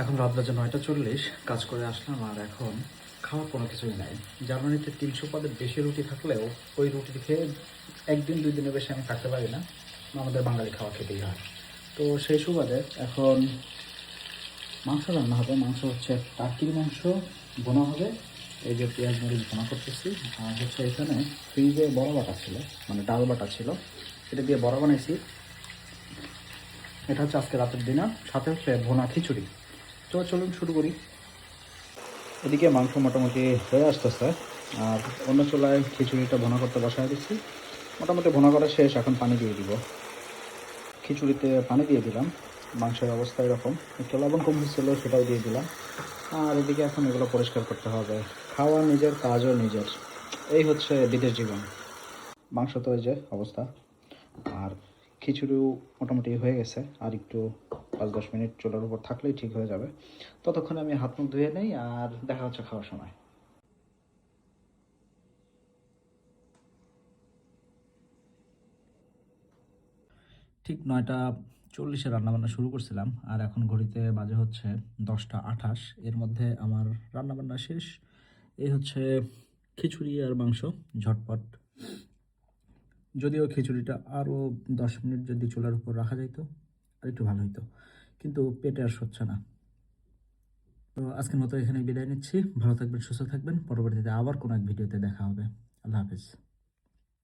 এখন রাত বাজে 9:40, কাজ করে আসলাম আর এখন খাওয়ার কোনো কিছুই নাই। জার্মানিতে 300 পদের বেশি রুটি থাকলেও ওই রুটি খেয়ে একদিন 2 দিনের বেশি আমি থাকতে পারি না। আমাদের বাঙালি খাওয়া খেতেই হয়। তো সেই সুবাদে এখন মাংস রান্না হবে। মাংস হচ্ছে টার্কির মাংস বোনা হবে। এই যে পেঁয়াজ মরিচ বোনা করতেছি। আর হচ্ছে এখানে ফ্রিজে বড়া বাটা ছিল, মানে ডাল বাটা ছিল, এটা দিয়ে বড়া বানাইছি। এটা হচ্ছে আজকে রাতের ডিনার, সাথে হচ্ছে ভোনা খিচুড়ি। তো চলুন শুরু করি। এদিকে মাংস মোটামুটি হয়ে আসতেছে আর অন্য চুলায় খিচুড়িটা ভোনা করতে বসায় দিচ্ছি। মোটামুটি ভোনা করা শেষ, এখন পানি দিয়ে দিব। খিচুড়িতে পানি দিয়ে দিলাম। মাংসের অবস্থা এরকম, একটু লবণ কম হয়েছিল, সেটাও দিয়ে দিলাম। আর এদিকে এখন এগুলো পরিষ্কার করতে হবে। খাওয়া নিজের, কাজও নিজের, এই হচ্ছে বিদেশ জীবন। মাংস তো এই যে অবস্থা, আর খিচুড়িও মোটামুটি হয়ে গেছে। আর একটু 5-10 মিনিট চুলার উপর থাকলেই ঠিক হয়ে যাবে। ততক্ষণে আমি হাত মুখ ধুয়ে নেই আর দেখা হচ্ছে খাওয়ার সময়। ঠিক 9:40 রান্নাবান্না শুরু করছিলাম আর এখন ঘড়িতে বাজে হচ্ছে 10:28। এর মধ্যে আমার রান্নাবান্না শেষ। এই হচ্ছে খিচুড়ি আর মাংস, ঝটপট। যদিও খিচুড়িটা আরও 10 মিনিট যদি চুলার উপর রাখা যাইতো আর একটু ভালো হতো, কিন্তু পেটে আর সচ্ছে না। তো আজকের মতো এখানে বিদায় নিচ্ছি। ভালো থাকবেন, সুস্থ থাকবেন। পরবর্তীতে আবার কোনো এক ভিডিওতে দেখা হবে। আল্লাহ হাফেজ।